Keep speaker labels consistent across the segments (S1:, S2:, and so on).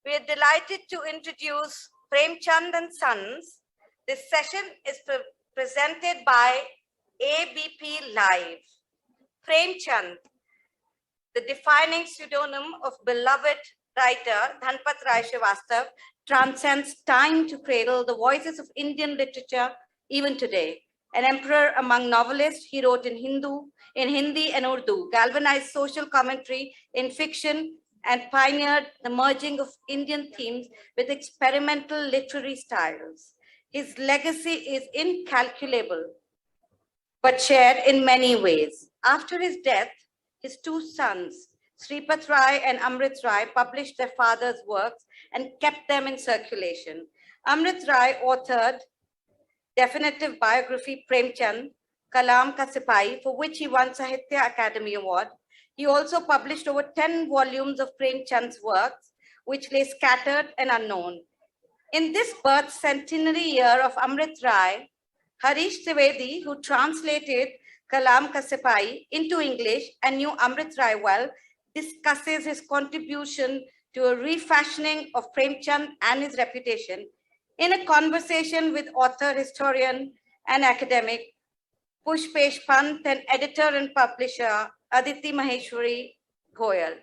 S1: We are delighted to introduce Premchand and Sons. This session is presented by ABP Live. Premchand, the defining pseudonym of beloved writer Dhanpat Rai Srivastav, transcends time to cradle the voices of Indian literature even today. An emperor among novelists, he wrote in Hindi and Urdu, galvanized social commentary in fiction, and pioneered the merging of Indian themes with experimental literary styles. His legacy is incalculable, but shared in many ways. After his death, his two sons, Sripath Rai and Amrit Rai, published their father's works and kept them in circulation. Amrit Rai authored definitive biography Premchand, Kalam Ka Sipahi, for which he won Sahitya Academy Award. He also published over 10 volumes of Premchand's works, which lay scattered and unknown. In this birth centenary year of Amrit Rai, Harish Trivedi, who translated Kalam Ka Sipahi into English and knew Amrit Rai well, discusses his contribution to a refashioning of Premchand and his reputation in a conversation with author, historian, and academic Pushpesh Pant and editor and publisher Aditi Maheshwari Goyal.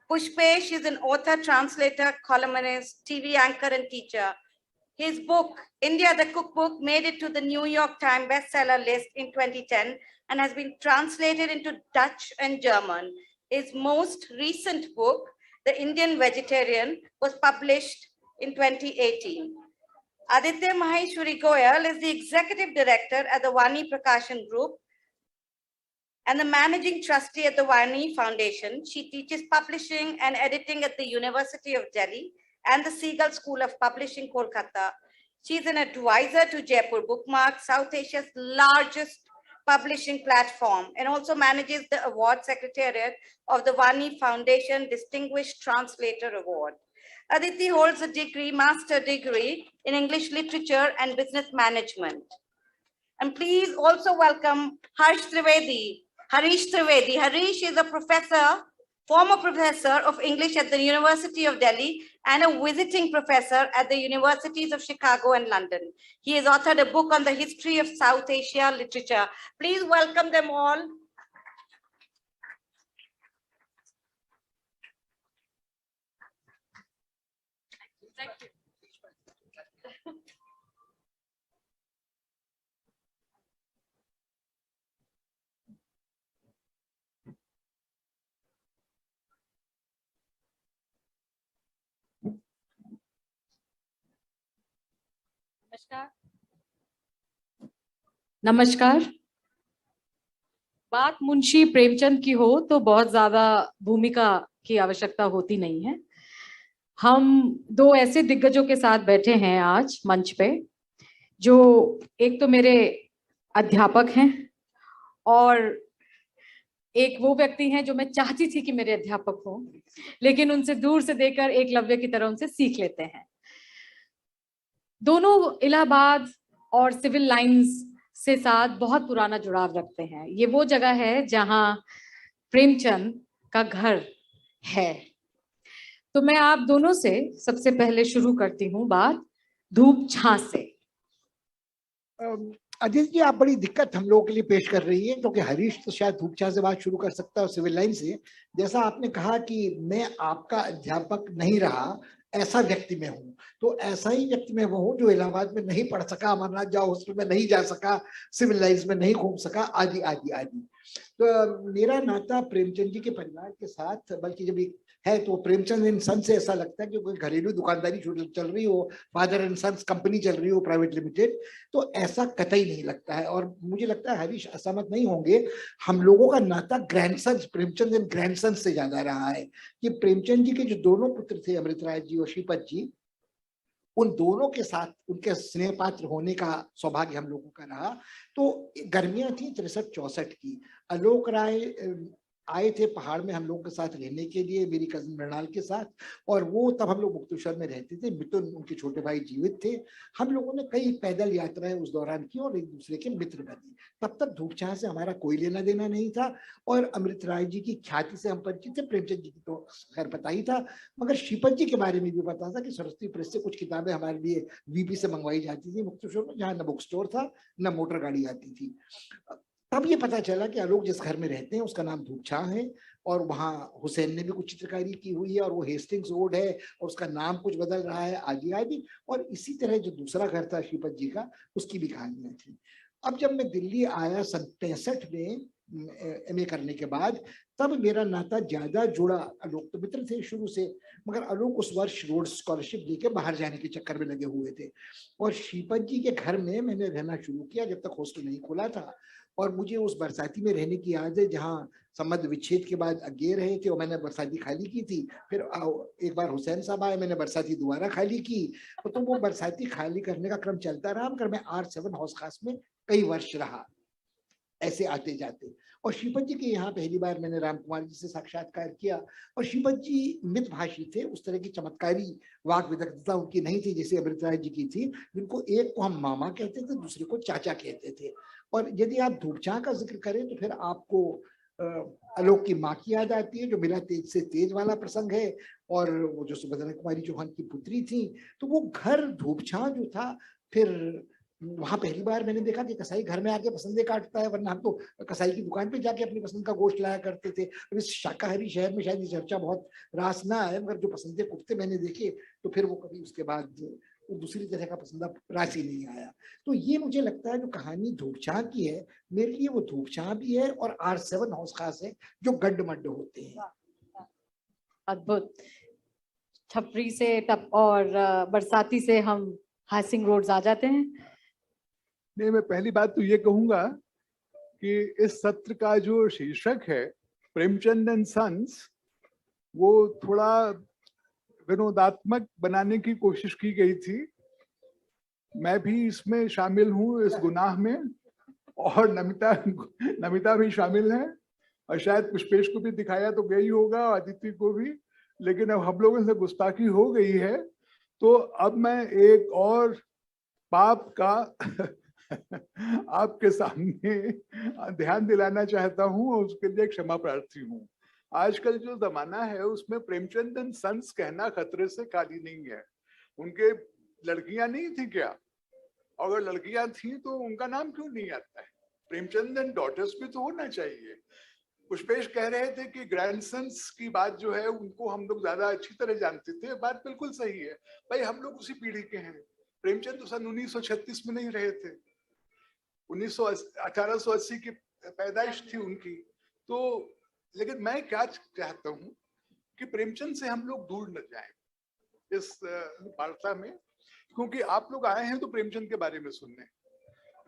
S1: Pushpesh is an author, translator, columnist, TV anchor, and teacher. His book, India the Cookbook, made it to the New York Times bestseller list in 2010 and has been translated into Dutch and German. His most recent book, The Indian Vegetarian, was published in 2018. Aditya Maheshwari Goyal is the executive director at the Vani Prakashan Group and the managing trustee at the Vani Foundation. She teaches publishing and editing at the University of Delhi and the Seagull School of Publishing, Kolkata. She is an advisor to Jaipur Bookmark, South Asia's largest publishing platform, and also manages the award secretariat of the Vani Foundation Distinguished Translator Award. Aditi holds a master degree in English literature and business management. And please also welcome Harish Trivedi. Harish is a former professor of English at the University of Delhi and a visiting professor at the Universities of Chicago and London. He has authored a book on the history of South Asia literature. Please welcome them all. Thank you.
S2: नमस्कार। बात मुंशी प्रेमचंद की हो तो बहुत ज्यादा भूमिका की आवश्यकता होती नहीं है। हम दो ऐसे दिग्गजों के साथ बैठे हैं आज मंच पे, जो एक तो मेरे अध्यापक हैं और एक वो व्यक्ति हैं जो मैं चाहती थी कि मेरे अध्यापक हो, लेकिन उनसे दूर से देखकर एकलव्य की तरह उनसे सीख लेते हैं। दोनों इलाहाबाद और सिविल लाइंस से साथ बहुत पुराना जुड़ाव रखते हैं। ये वो जगह है जहां प्रेमचंद का घर है। तो मैं आप दोनों से सबसे पहले शुरू करती हूँ बात धूप छां से।
S3: अजीत जी, आप बड़ी दिक्कत हम लोगों के लिए पेश कर रही है, क्योंकि हरीश तो शायद धूप छां से बात शुरू कर सकता है और सिविल लाइन से। जैसा आपने कहा कि मैं आपका अध्यापक नहीं रहा, ऐसा व्यक्ति में हूँ, तो ऐसा ही व्यक्ति में वो हूँ जो इलाहाबाद में नहीं पढ़ सका, अमरनाथ जाओ हॉस्टल में नहीं जा सका, सिविल लाइन्स में नहीं घूम सका, आदि आदि आदि। तो मेरा नाता प्रेमचंद जी के परिवार के साथ, बल्कि जब है तो प्रेमचंद एंड सन्स से ऐसा लगता है कि कोई घरेलू दुकानदारी चल रही हो, फादर एंड सन्स कंपनी चल रही हो प्राइवेट लिमिटेड, तो ऐसा कतई नहीं लगता है। और मुझे लगता है हरीश असहमत नहीं होंगे, हम लोगों का नाता ग्रैंडसन्स, प्रेमचंद एंड ग्रैंडसन्स से ज्यादा रहा है। कि प्रेमचंद जी के जो दोनों पुत्र थे, अमृत राय जी और श्रीपत जी, उन दोनों के साथ उनके स्नेह पात्र होने का सौभाग्य हम लोगों का रहा। तो गर्मियां थी 63-64 की। आलोक राय आए थे पहाड़ में हम लोगों के साथ रहने के लिए, मेरी कजिन मृणाल के साथ। और वो तब हम लोग मुक्तेश्वर में रहते थे, मिथुन उनके छोटे भाई जीवित थे। हम लोगों ने कई पैदल यात्राएं उस दौरान की और एक दूसरे के मित्र बने। तब तक धूप छाया से हमारा कोई लेना देना नहीं था और अमृत राय जी की ख्याति से हम परिचित थे। प्रेमचंद जी की तो खैर पता ही था, मगर श्रीपत जी के बारे में भी पता था कि सरस्वती प्रेस से कुछ किताबें हमारे लिए वीपी से मंगवाई जाती थी मुक्तेश्वर में, जहाँ न बुक स्टोर था न मोटर गाड़ी आती थी। तब ये पता चला कि आलोक जिस घर में रहते हैं उसका नाम धूपछां है और वहाँ हुसैन ने भी कुछ चित्रकारी की हुई है और वो हेस्टिंग्स रोड है और उसका नाम कुछ बदल रहा है, आदि आदि। और इसी तरह जो दूसरा घर था श्रीपत जी का, उसकी भी कहानियां थी। अब जब मैं दिल्ली आया सन 65 में एमए करने के बाद, तब मेरा नाता ज्यादा जुड़ा। आलोक तो मित्र थे शुरू से, मगर आलोक उस वर्ष रोड स्कॉलरशिप लेके बाहर जाने के चक्कर में लगे हुए थे और श्रीपत जी के घर में मैंने रहना शुरू किया जब तक हॉस्टल नहीं खुला था। और मुझे उस बरसाती में रहने की याद है जहाँ संबंध विच्छेद के बाद अगे रहे थे और मैंने बरसाती खाली की थी। फिर एक बार हुसैन साहब आए, मैंने बरसाती दोबारा खाली की। तो वो बरसाती खाली करने का क्रम चलता रहा, मगर मैं R7 हाउस खास में कई वर्ष रहा, ऐसे आते जाते। और श्रीपत जी के यहाँ पहली बार मैंने राम कुमार जी से साक्षात्कार किया। और श्रीपत जी मितभाषी थे, उस तरह की चमत्कारी वाक विदग्धता उनकी नहीं थी जैसे अमृत राय जी की थी, जिनको एक को हम मामा कहते थे, दूसरे को चाचा कहते थे। और यदि आप धूपछां का जिक्र करें तो फिर आपको आलोक की माँ की याद आती है, जो मिला तेज से तेज वाला प्रसंग है, और वो जो सुभद्रा कुमारी चौहान की पुत्री थी। तो वो घर धूपछां जो था, फिर वहां पहली बार मैंने देखा कि कसाई घर में आके पसंदे काटता है, वरना हम तो कसाई की दुकान पे जाके अपनी पसंद का गोश्त लाया करते थे। अब इस शाकाहारी शहर में शायद ये चर्चा बहुत रास ना आए, मगर जो पसंदे कुर्ते मैंने देखे तो फिर वो कभी उसके बाद वो दूसरी तरह का पसंदा राशि नहीं आया। तो ये मुझे लगता है जो कहानी धूपछां की है, मेरे लिए वो धूपछां भी है और R7 हाउस खास है, जो गड्ढ-मड्ढ होते हैं।
S2: अद्भुत। छपरी से तब और बरसाती से हम हासिंग रोड्स आ जाते हैं।
S4: नहीं, मैं पहली बात तो ये कहूंगा कि इस सत्र का जो शीर्षक है प्रेमचंद एंड सन्स, वो थोड़ा विनोदात्मक बनाने की कोशिश की गई थी। मैं भी इसमें शामिल हूँ इस गुनाह में, और नमिता भी शामिल है, और शायद पुष्पेश को भी दिखाया तो गई होगा, अदिति को भी। लेकिन अब हम लोगों से गुस्ताखी हो गई है, तो अब मैं एक और पाप का आपके सामने ध्यान दिलाना चाहता हूँ और उसके लिए क्षमा प्रार्थी हूँ। आजकल जो जमाना है उसमें प्रेमचंद एंड सन्स कहना खतरे से खाली नहीं है। उनके लड़कियां नहीं थी क्या? अगर लड़कियां थी तो उनका नाम क्यों नहीं आता है? प्रेमचंद एंड डॉटर्स भी तो होना चाहिए। पुष्पेश कह रहे थे कि ग्रैंडसन्स की बात जो है उनको हम लोग ज्यादा अच्छी तरह जानते थे। बात बिल्कुल सही है भाई, हम लोग उसी पीढ़ी के हैं। प्रेमचंद तो सन 1936 में नहीं रहे थे, 1880 की पैदाइश थी उनकी। तो लेकिन मैं क्या चाहता हूं कि प्रेमचंद से हम लोग दूर न जाएं इस वार्ता में, क्योंकि आप लोग आए हैं तो प्रेमचंद के बारे में सुनने।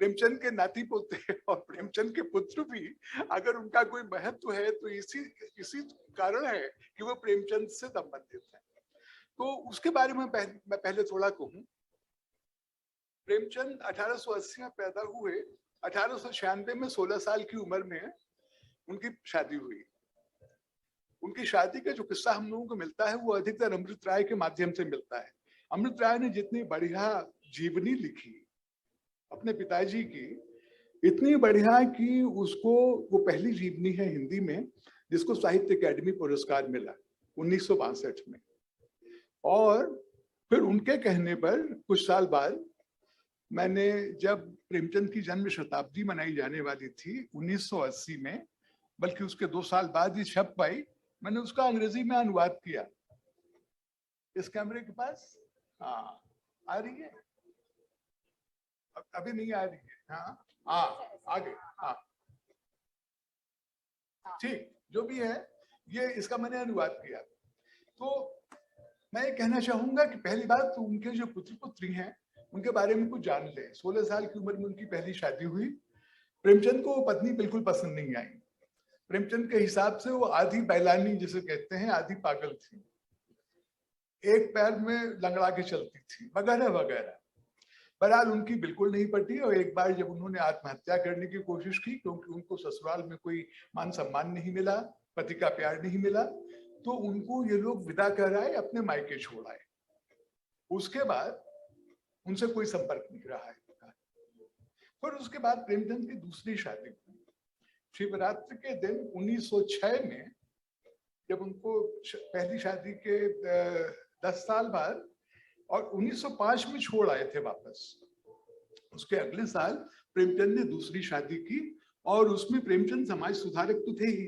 S4: प्रेमचंद के नाती पोते और प्रेमचंद के पुत्र भी, अगर उनका कोई महत्व है तो इसी कारण है कि वो प्रेमचंद से संबंधित है। तो उसके बारे में मैं पहले थोड़ा कहूं। प्रेमचंद 1880 में पैदा हुए। 1896 में 16 साल की उम्र में उनकी शादी हुई। उनकी शादी का जो किस्सा हम लोगों को मिलता है वो अधिकतर अमृत राय के माध्यम से मिलता है। अमृत राय ने जितनी बढ़िया जीवनी लिखी अपने पिताजी की, इतनी बढ़िया कि उसको वो पहली जीवनी है हिंदी में जिसको साहित्य अकादमी पुरस्कार मिला 1962 में। और फिर उनके कहने पर कुछ साल बाद मैंने, जब प्रेमचंद की जन्म शताब्दी मनाई जाने वाली थी 1980 में, बल्कि उसके 2 साल बाद ही छप पाई, मैंने उसका अंग्रेजी में अनुवाद किया। इस कैमरे के पास हाँ आ रही है? अभी नहीं आ रही है? हाँ आगे, हाँ ठीक, जो भी है ये इसका मैंने अनुवाद किया। तो मैं ये कहना चाहूंगा कि पहली बात तो उनके जो पुत्र पुत्री हैं उनके बारे में कुछ जान ले। 16 साल की उम्र में उनकी पहली शादी हुई। प्रेमचंद को वो पत्नी बिल्कुल पसंद नहीं आई। प्रेमचंद के हिसाब से वो आधी बैलानी जिसे कहते हैं, आधी पागल थी, एक पैर में लंगड़ा के चलती थी, वगैरह वगैरह। बहरहाल उनकी बिल्कुल नहीं पटी, और एक बार जब उन्होंने आत्महत्या करने की कोशिश की क्योंकि उनको ससुराल में कोई मान सम्मान नहीं मिला, पति का प्यार नहीं मिला तो उनको ये लोग विदा कराए, अपने मायके छोड़ आए। उसके बाद उनसे कोई संपर्क नहीं रहा है। फिर उसके बाद प्रेमचंद की दूसरी शादी हुई शिवरात्रि के दिन 1906 में, जब उनको पहली शादी के 10 साल बाद, और 1905 में छोड़ आए थे वापस। उसके अगले साल प्रेमचंद ने दूसरी शादी की और उसमें प्रेमचंद समाज सुधारक तो थे ही,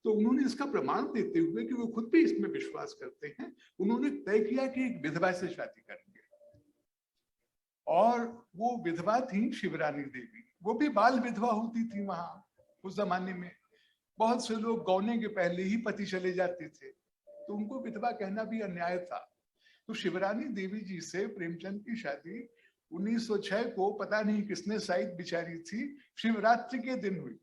S4: तो उन्होंने इसका प्रमाण देते हुए कि वो खुद भी इसमें विश्वास करते हैं, उन्होंने तय किया कि एक विधवा से शादी करेंगे। और वो विधवा थी शिवरानी देवी। वो भी बाल विधवा होती थी वहां उस जमाने में। बहुत से लोग गौने के पहले ही पति चले जाते थे, तो उनको विधवा कहना भी अन्याय था। तो शिवरानी देवी जी से प्रेमचंद की शादी 1906 को पता नहीं किसने साइड बिचारी थी, शिवरात्रि के दिन हुई।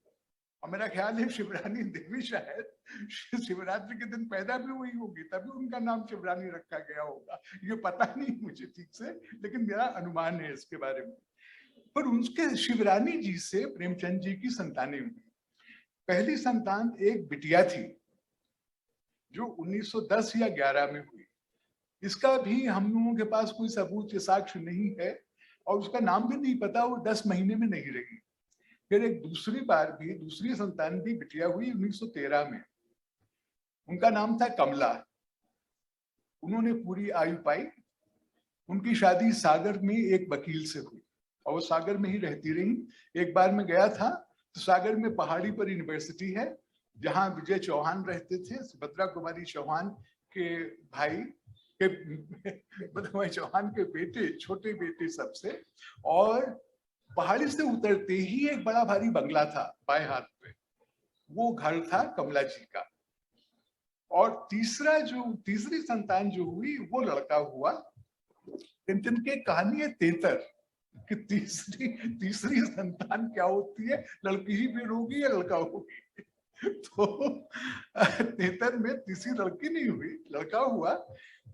S4: और मेरा ख्याल है शिवरानी देवी शायद शिवरात्रि के दिन पैदा भी हुई होगी, तभी उनका नाम शिवरानी रखा गया होगा। ये पता नहीं मुझे ठीक से, लेकिन मेरा अनुमान है इसके बारे में। पर उनके शिवरानी जी से प्रेमचंद जी की संतानें हुई। पहली संतान एक बिटिया थी जो 1910 या 11 में हुई। इसका भी हम लोगों के पास कोई सबूत या साक्ष्य नहीं है और उसका नाम भी नहीं पता, वो 10 महीने में नहीं रही। फिर एक दूसरी बार भी दूसरी संतान भी बिटिया हुई 1913 में। उनका नाम था कमला। उन्होंने पूरी आयु पाई। उनकी शादी सागर में एक वकील से हुई और वो सागर में ही रहती रही। एक बार मैं गया था तो सागर में पहाड़ी पर यूनिवर्सिटी है जहां विजय चौहान रहते थे, सुभद्रा कुमारी चौहान के भाई के चौहान के बेटे, छोटे बेटे सबसे। और पहाड़ी से उतरते ही एक बड़ा भारी बंगला था बाएं हाथ पे, वो घर था कमला जी का। और तीसरी संतान जो हुई वो लड़का हुआ। जिनके कहानी है तेतर कि तीसरी संतान क्या होती है, लड़की ही फिर होगी या लड़का होगी। तो तेतर में तीसरी लड़की नहीं हुई, लड़का हुआ।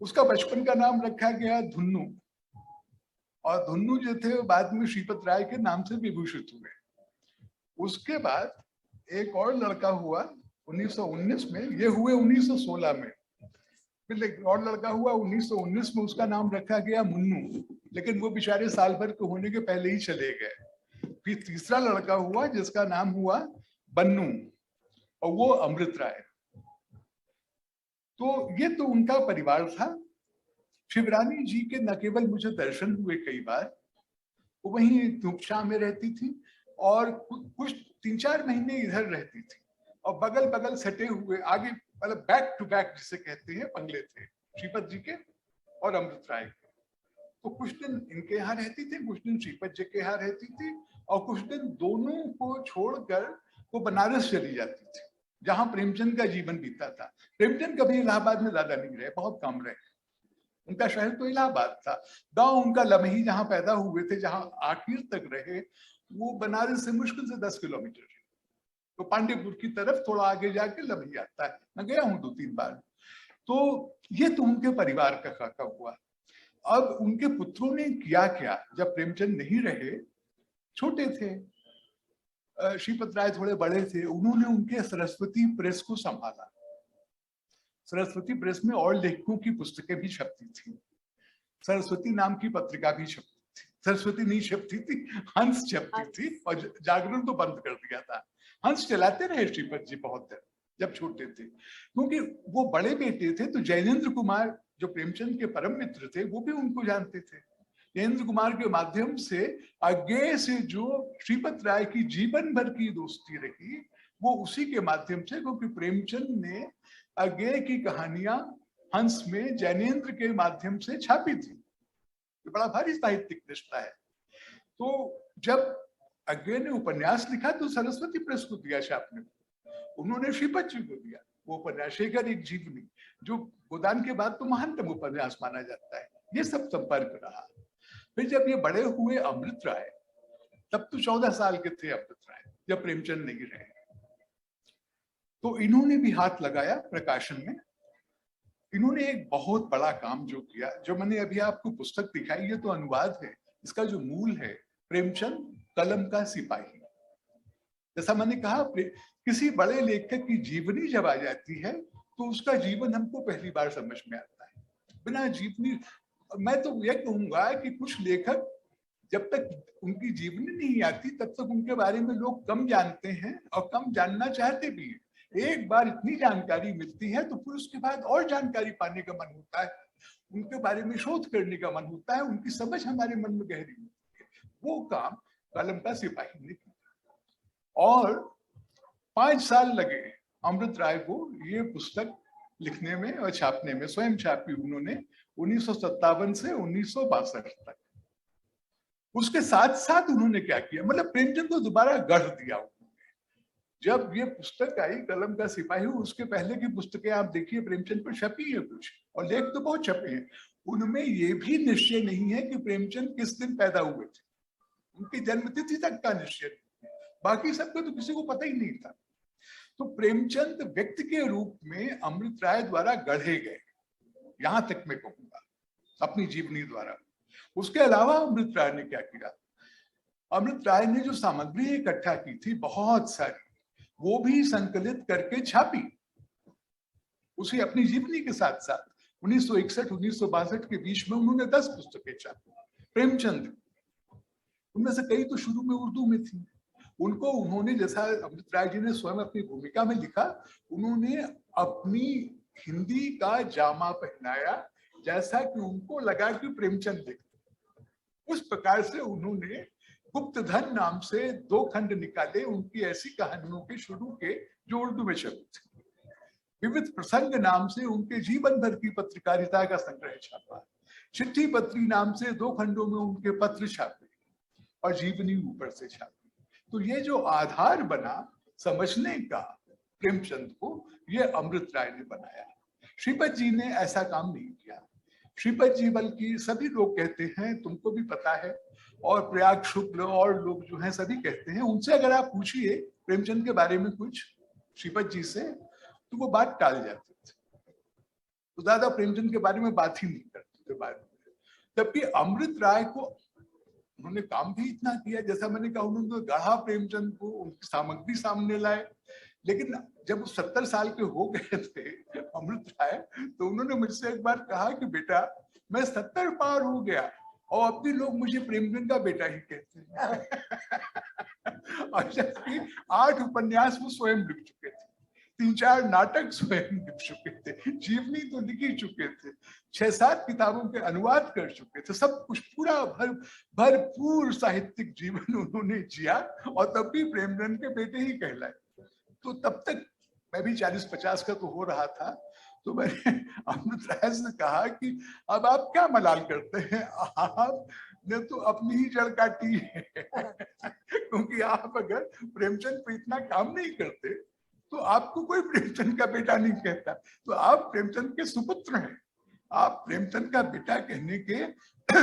S4: उसका बचपन का नाम रखा गया धुन्नू, और धुन्नू जो थे बाद में श्रीपत राय के नाम से विभूषित हुए। उसके बाद एक और लड़का हुआ 1919 में, ये हुए 1916 में। फिर एक और लड़का हुआ 1919 में, उसका नाम रखा गया मुन्नू, लेकिन वो बेचारे साल भर के होने के पहले ही चले गए। फिर तीसरा लड़का हुआ जिसका नाम हुआ बन्नू, और वो अमृत राय। तो ये तो उनका परिवार था। शिवरानी जी के न केवल मुझे दर्शन हुए कई बार, वो वहीं धूपशाह में रहती थी और कुछ 3-4 महीने इधर रहती थी, और बगल बगल सटे हुए आगे, मतलब बैक टू बैक जिसे कहते हैं, बंगले थे श्रीपत जी के और अमृत राय के। तो कुछ दिन इनके यहाँ रहती थी, कुछ दिन श्रीपत जी के यहाँ रहती थी, और कुछ दिन दोनों को छोड़कर वो बनारस चली जाती थी जहां प्रेमचंद का जीवन बीता था। प्रेमचंद कभी इलाहाबाद में ज्यादा नहीं रहे, बहुत कम रहे। उनका शहर तो इलाहाबाद था, गांव उनका लमही जहां पैदा हुए थे, जहां आखिर तक रहे, वो बनारस से मुश्किल से 10 किलोमीटर है। तो पांडेपुर की तरफ थोड़ा आगे जाके लमही आता है। मैं गया हूं 2-3 बार। तो ये तो उनके परिवार का खाका हुआ। अब उनके पुत्रों ने किया क्या जब प्रेमचंद नहीं रहे, छोटे थे। श्रीपत राय थोड़े बड़े थे, उन्होंने उनके सरस्वती प्रेस को संभाला। सरस्वती प्रेस में और लेखकों की पुस्तकें भी छपती थी, सरस्वती नाम की पत्रिका भी छपती थी। सरस्वती नहीं छपती थी, हंस छपती थी, और जागरण तो बंद कर दिया था। हंस चलाते रहे श्रीपत जी बहुत देर जब छोटे थे, क्योंकि वो बड़े बेटे थे। तो जैनेन्द्र कुमार जो प्रेमचंद के परम मित्र थे, वो भी उनको जानते थे। जैनेन्द्र कुमार के माध्यम से आगे से जो श्रीपत राय की जीवन भर की दोस्ती रही, वो उसी के माध्यम से, क्योंकि प्रेमचंद ने आगे की कहानियां हंस में जैनेन्द्र के माध्यम से छापी थी। ये बड़ा भारी साहित्यिक रिश्ता है। तो जब आगे ने उपन्यास लिखा तो सरस्वती प्रेस को दिया छापने, उन्होंने श्रीपत जी को दिया। वो उपन्यास शेखर एक जीवनी, जो गोदान के बाद तो महानतम उपन्यास माना जाता है। ये सब संपर्क रहा। फिर जब ये बड़े हुए अमृत राय, तब तो 14 साल के थे अमृत राय जब प्रेमचंद नहीं रहे, तो इन्होंने भी हाथ लगाया प्रकाशन में। इन्होंने एक बहुत बड़ा काम जो किया, जो मैंने अभी आपको पुस्तक दिखाई, ये तो अनुवाद है, इसका जो मूल है प्रेमचंद कलम का सिपाही। जैसा मैंने कहा, किसी बड़े लेखक की जीवनी जब आ जाती है तो उसका जीवन हमको पहली बार समझ में आता है। बिना जीवनी, मैं तो यह कहूंगा कि कुछ लेखक जब तक उनकी जीवनी नहीं आती तब तक उनके बारे में लोग कम जानते हैं और कम जानना चाहते भी हैं। एक बार इतनी जानकारी मिलती है तो फिर उसके बाद और जानकारी पाने का मन होता है, उनके बारे में शोध करने का मन होता है, उनकी समझ हमारे मन में गहरी होती है। वो काम कलम का सिपाही ने किया और 5 साल लगे अमृत राय को ये पुस्तक लिखने में और छापने में। स्वयं छापी उन्होंने 1957 से 1962 तक। उसके साथ साथ उन्होंने क्या किया, मतलब प्रेमचंद को दोबारा गढ़ दिया उन्होंने। जब ये पुस्तक आई कलम का सिपाही, उसके पहले की पुस्तकें आप देखिए प्रेमचंद पर छपी है कुछ, और लेख तो बहुत छपे हैं। उनमें ये भी निश्चय नहीं है कि प्रेमचंद किस दिन पैदा हुए थे, उनकी जन्मतिथि तक का निश्चय नहीं। बाकी सबको तो किसी को पता ही नहीं था। तो प्रेमचंद व्यक्ति के रूप में अमृत राय द्वारा गढ़े गए, यहां तक मैं कहूंगा, अपनी जीवनी द्वारा। उसके अलावा अमृत राय ने क्या किया, अमृत राय ने जो सामग्री इकट्ठा की थी बहुत सारी, वो भी संकलित करके छापी उसी अपनी जीवनी के साथ साथ। 1961-1962 के बीच में उन्होंने 10 पुस्तकें छापी प्रेमचंद। उनमें से कई तो शुरू में उर्दू में थी। उनको उन्होंने, जैसा अमृत राय जी ने स्वयं अपनी भूमिका में लिखा, उन्होंने अपनी हिंदी का जामा पहनाया जैसा कि उनको लगा कि प्रेमचंद लिखते। उस प्रकार से उन्होंने गुप्तधन नाम से 2 खंड निकाले उनकी ऐसी कहानियों के शुरू के, जो उर्दू में छपे थे। विविध प्रसंग नाम से उनके जीवन भर की पत्रकारिता का संग्रह छापा। चिट्ठी पत्री नाम से 2 खंडों में उनके पत्र छापे और जीवनी ऊपर से छापी। तो ये जो आधार बना समझने का प्रेमचंद को, ये अमृत राय ने बनाया। श्रीपत जी ने ऐसा काम नहीं किया। श्रीपत जी, बल्कि सभी लोग कहते हैं, तुमको भी पता है, और प्रयाग शुक्ल और लोग जो हैं सभी कहते हैं, उनसे अगर आप पूछिए प्रेमचंद के बारे में कुछ श्रीपत जी से, तो वो बात टाल जाते थे, तो ज्यादा प्रेमचंद के बारे में बात ही नहीं करते थे बाद में। जबकि अमृत राय को उन्होंने काम भी इतना किया, जैसा मैंने कहा, उन्होंने गढ़ा प्रेमचंद को, उनकी सामग्री सामने लाए। लेकिन जब वो 70 साल के हो गए थे अमृत राय, तो उन्होंने मुझसे एक बार कहा कि बेटा, मैं 70 पार हो गया और अब भी लोग मुझे प्रेमचंद का बेटा ही कहते हैं। और जबकि 8 उपन्यास वो स्वयं लिख चुके थे, 3-4 नाटक स्वयं लिख चुके थे, जीवनी तो लिख ही चुके थे, 6-7 किताबों के अनुवाद कर चुके थे, सब कुछ पूरा भरपूर साहित्यिक जीवन उन्होंने जिया, और तब भी प्रेमचंद के बेटे ही कहलाए। तो तब तक मैं भी 40-50 का तो हो रहा था। तो मैंने अमृत राय से कहा कि अब आप क्या मलाल करते हैं, आपने तो अपनी ही जड़ काटी है। क्योंकि आप अगर प्रेमचंद पे इतना काम नहीं करते तो आपको कोई प्रेमचंद का बेटा नहीं कहता। तो आप प्रेमचंद के सुपुत्र हैं, आप प्रेमचंद का बेटा कहने के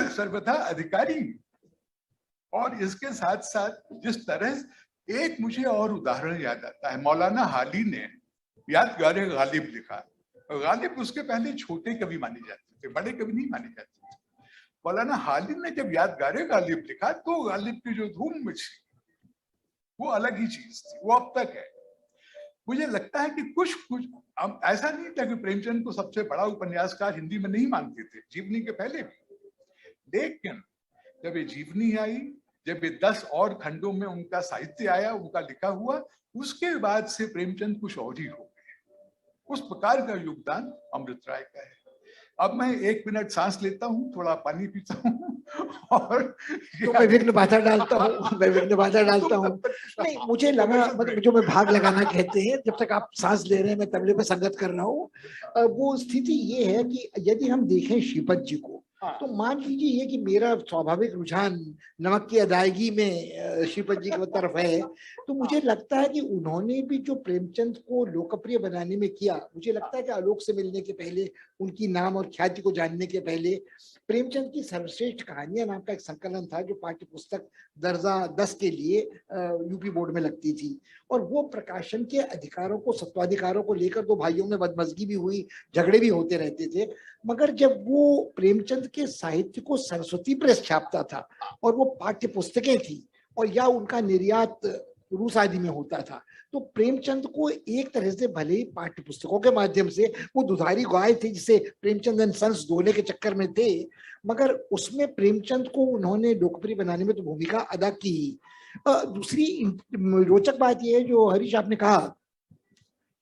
S4: सर्वथा अधिकारी। और इसके साथ साथ जिस तरह, एक मुझे और उदाहरण याद आता है, मौलाना हाली ने यादगारे गालिब लिखा। गालिब उसके पहले छोटे कवि माने जाते थे, बड़े कवि नहीं माने जाते थे। मौलाना हाली ने जब यादगारे गालिब लिखा तो गालिब की जो धूम मची वो अलग ही चीज थी, वो अब तक है। मुझे लगता है कि कुछ ऐसा नहीं था कि प्रेमचंद को सबसे बड़ा उपन्यासकार हिंदी में नहीं मानते थे, जीवनी के पहले भी। लेकिन जब ये जीवनी आई, जब ये 10 और खंडों में उनका साहित्य आया, उनका लिखा हुआ, उसके बाद से प्रेमचंद कुछ और ही हो गए। उस प्रकार का योगदान अमृत राय का है। अब मैं 1 मिनट सांस लेता हूँ, थोड़ा पानी पीता हूँ और
S3: तो मैं विघ्न बाधा डालता हूँ, मैं विघ्न बाधा डालता हूँ। नहीं, मुझे लगा, मतलब जो मैं भाग लगाना कहते हैं, जब तक आप सांस ले रहे हैं मैं तबले पे संगत कर रहा हूँ। वो स्थिति ये है कि यदि हम देखें श्रीपत जी को, तो मान लीजिए ये कि मेरा स्वाभाविक रुझान नमक की अदायगी में श्रीपत जी की तरफ है, तो मुझे लगता है कि उन्होंने भी जो प्रेमचंद को लोकप्रिय बनाने में किया, मुझे लगता है कि आलोक से मिलने के पहले, उनकी नाम और ख्याति को जानने के पहले, प्रेमचंद की सर्वश्रेष्ठ कहानियां नाम का एक संकलन था जो पाठ्य पुस्तक दर्जा 10 के लिए यूपी बोर्ड में लगती थी। और वो प्रकाशन के अधिकारों को, सत्वाधिकारों को लेकर 2 भाइयों में बदमजगी भी हुई, झगड़े भी होते रहते थे। मगर जब वो प्रेमचंद के साहित्य को सरस्वती प्रेस छापता था और वो पाठ्य पुस्तकें थी, और या उनका निर्यात रूस आदि में होता था। तो प्रेमचंद को एक तरह से भले ही पाठ्य पुस्तकों के माध्यम से वो दुधारी गाय थे जिसे प्रेमचंद एंड सन्स दोहले के चक्कर में थे, मगर उसमें प्रेमचंद को उन्होंने लोकप्रिय बनाने में तो भूमिका अदा की। दूसरी रोचक बात यह है जो हरीश आपने कहा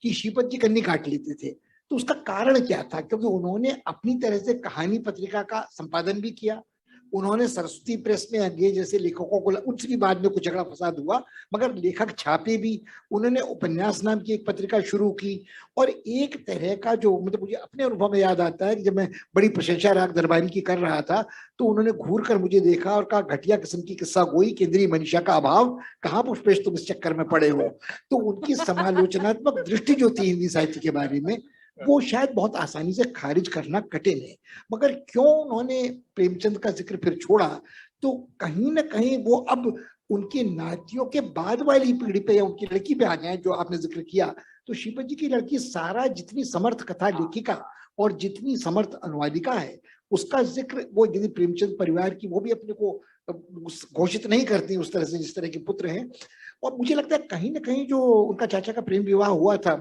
S3: कि श्रीपत जी कन्नी काट लेते थे, तो उसका कारण क्या था? क्योंकि उन्होंने अपनी तरह से कहानी पत्रिका का संपादन भी किया, उन्होंने सरस्वती प्रेस में आगे जैसे लेखकों को, उनसे भी बाद में कुछ झगड़ा फसाद हुआ, मगर लेखक छापे भी, उन्होंने उपन्यास नाम की एक पत्रिका शुरू की। और एक तरह का जो मतलब मुझे अपने अनुभव में याद आता है कि जब मैं बड़ी प्रशंसा राग दरबारी की कर रहा था तो उन्होंने घूर कर मुझे देखा और कहा, घटिया किस्म की किस्सा गोई, केंद्रीय मनीषा का अभाव, कहाँ पुष्पेश तुम इस चक्कर में पड़े हो। तो उनकी समालोचनात्मक दृष्टि जो थी हिंदी साहित्य के बारे में, वो शायद बहुत आसानी से खारिज करना कठिन है। मगर क्यों उन्होंने प्रेमचंद का जिक्र फिर छोड़ा? तो कहीं ना कहीं वो अब उनके नातियों के बाद वाली पीढ़ी पे या उनकी लड़की पे आ गए, जो आपने जिक्र किया। तो श्रीपत जी की लड़की सारा जितनी समर्थ कथा लेखिका और जितनी समर्थ अनुवादिका है, उसका जिक्र वो यदि प्रेमचंद परिवार की, वो भी अपने को घोषित नहीं करती उस तरह से जिस तरह के पुत्र हैं। और मुझे लगता है कहीं ना कहीं जो उनका चाचा का प्रेम विवाह हुआ था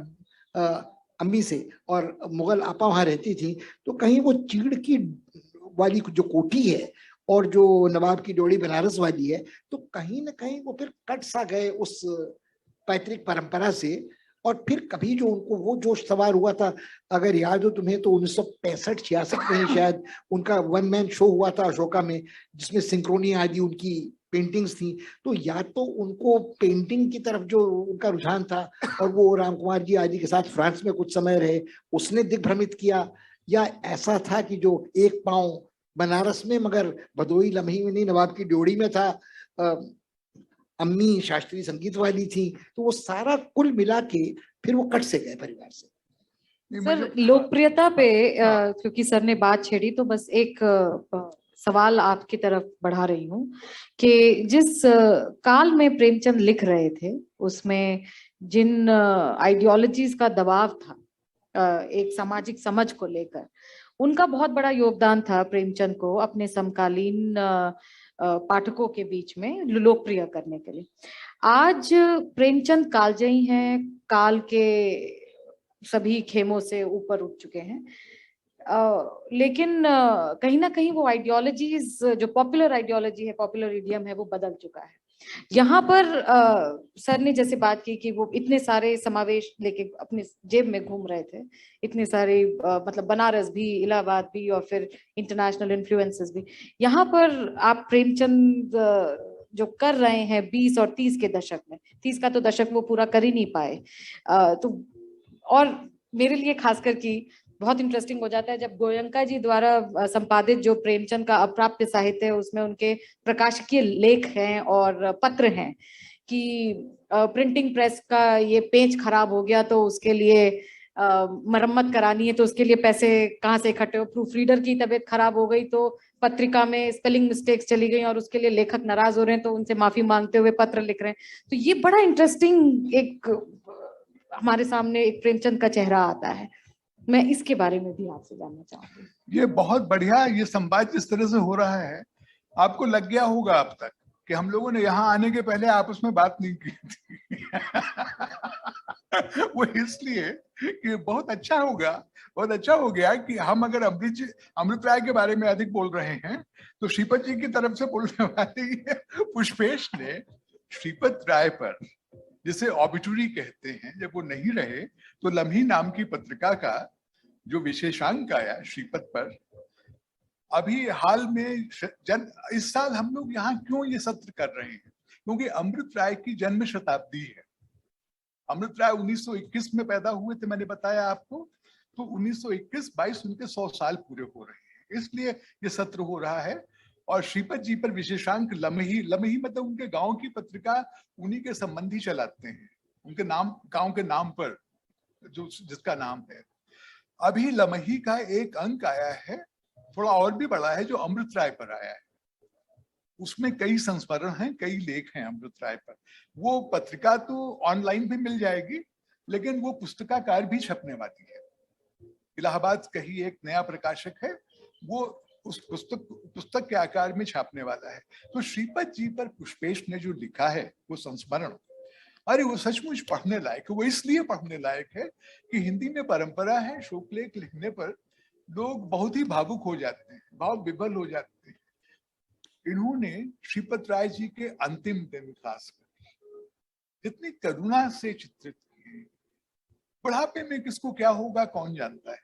S3: अम्मी से, और मुगल आपा वहां रहती थी, तो कहीं वो चीड़ की वाली जो कोठी है और जो नवाब की ड्योढ़ी बनारस वाली है, तो कहीं ना कहीं वो फिर कट सा गए उस पैतृक परंपरा से। और फिर कभी जो उनको वो जोश सवार हुआ था, अगर याद हो तुम्हें, तो 1965-66 में शायद उनका वन मैन शो हुआ था अशोका में, जिसमें सिंक्रोनी आदि उनकी पेंटिंग्स थी। तो या तो उनको पेंटिंग की तरफ जो उनका रुझान था, और वो राम कुमार जी आदि के साथ फ्रांस में कुछ समय रहे, उसने दिग्भ्रमित किया, या ऐसा था कि जो एक पांव बनारस में मगर भदोई लम्ही में नहीं, नवाब की ड्योढ़ी में था, अम्मी शास्त्रीय संगीत वाली थी, तो वो सारा कुल मिला के फिर वो कट से गए परिवार से।
S2: सर लोकप्रियता पे क्योंकि सर ने बात छेड़ी, तो बस एक सवाल आपकी तरफ बढ़ा रही हूँ कि जिस काल में प्रेमचंद लिख रहे थे, उसमें जिन आइडियोलॉजीज का दबाव था एक सामाजिक समझ को लेकर, उनका बहुत बड़ा योगदान था प्रेमचंद को अपने समकालीन पाठकों के बीच में लोकप्रिय करने के लिए। आज प्रेमचंद कालजयी हैं, काल के सभी खेमों से ऊपर उठ चुके हैं, लेकिन कहीं ना कहीं वो आइडियोलॉजीज, जो पॉपुलर आइडियोलॉजी है, पॉपुलर इडियम है, वो बदल चुका है। यहाँ पर सर ने जैसे बात की कि वो इतने सारे समावेश लेके अपने जेब में घूम रहे थे, इतने सारे मतलब बनारस भी, इलाहाबाद भी, और फिर इंटरनेशनल इन्फ्लुएंसेस भी। यहाँ पर आप प्रेमचंद जो कर रहे हैं 20 और 30 के दशक में, 30 का तो दशक वो पूरा कर ही नहीं पाए, तो और मेरे लिए खासकर की बहुत इंटरेस्टिंग हो जाता है जब गोयंका जी द्वारा संपादित जो प्रेमचंद का अप्राप्य साहित्य है, उसमें उनके प्रकाशकीय लेख हैं और पत्र हैं कि प्रिंटिंग प्रेस का ये पेज खराब हो गया तो उसके लिए मरम्मत करानी है, तो उसके लिए पैसे कहाँ से इकट्ठे हो, प्रूफ रीडर की तबीयत खराब हो गई तो पत्रिका में स्पेलिंग मिस्टेक्स चली गई और उसके लिए लेखक नाराज हो रहे हैं तो उनसे माफी मांगते हुए पत्र लिख रहे हैं। तो ये बड़ा इंटरेस्टिंग एक हमारे सामने एक प्रेमचंद का चेहरा आता है। मैं इसके बारे में भी आपसे जानना चाहूंगी।
S4: ये बहुत बढ़िया ये संवाद जिस तरह से हो रहा है, आपको लग गया होगा अब तक कि हम लोगों ने यहाँ आने के पहले आपस में बात नहीं की थी। वो इसलिए कि बहुत अच्छा हो गया कि हम अगर अमृत राय के बारे में अधिक बोल रहे हैं तो श्रीपत जी की तरफ से बोलने वाले पुष्पेश ने श्रीपत राय पर, जिसे ऑबिटुरी कहते हैं, जब वो नहीं रहे तो लम्ही नाम की पत्रिका का जो विशेषांक आया श्रीपत पर, अभी हाल में इस साल हम लोग यहाँ क्यों ये सत्र कर रहे हैं, क्योंकि अमृत राय की जन्म शताब्दी है। अमृत राय 1921 में पैदा हुए थे, मैंने बताया आपको, तो 1921-22 उनके 100 साल पूरे हो रहे हैं, इसलिए ये सत्र हो रहा है। और श्रीपत जी पर विशेषांक लम्ही मतलब उनके गांव की पत्रिका उन्हीं के संबंधी चलाते हैं, उनके नाम, गांव के नाम पर जो जिसका नाम है। अभी लम्ही का एक अंक आया है, थोड़ा और भी बड़ा है, जो अमृत राय पर आया है। उसमें कई संस्मरण हैं, कई लेख हैं अमृत राय पर। वो पत्रिका तो ऑनलाइन भी मिल जाएगी, लेकिन वो पुस्तकाकार भी छपने वाली है। इलाहाबाद का ही एक नया प्रकाशक है, वो उस पुस्तक के आकार में छापने वाला है। तो श्रीपत जी पर पुष्पेश ने जो लिखा है वो संस्मरण, अरे वो सचमुच पढ़ने लायक है। वो इसलिए पढ़ने लायक है कि हिंदी में परंपरा है, शोकलेख लिखने पर लोग बहुत ही भावुक हो जाते हैं, भाव विभल हो जाते हैं। इन्होंने श्रीपत राय जी के अंतिम दिन खासकर इतनी करुणा से चित्रित किए, बुढ़ापे में किसको क्या होगा कौन जानता है,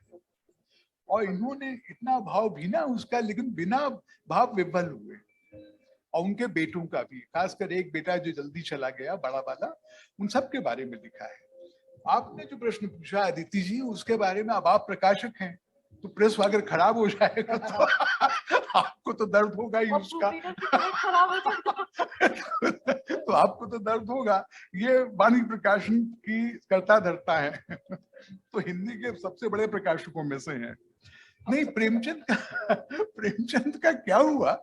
S4: और इन्होंने इतना भाव भी ना उसका, लेकिन बिना भाव विभल हुए। और उनके बेटों का भी, खासकर एक बेटा जो जल्दी चला गया बड़ा वाला, उन सब के बारे में लिखा है। आपने जो प्रश्न पूछा अदिति जी, उसके बारे में, अब आप प्रकाशक हैं तो प्रेस अगर खराब हो जाएगा तो आपको तो दर्द होगा ही उसका। तो आपको तो दर्द होगा। ये वाणी प्रकाशन की करता धरता है तो हिंदी के सबसे बड़े प्रकाशकों में से हैं। नहीं, प्रेमचंद का क्या हुआ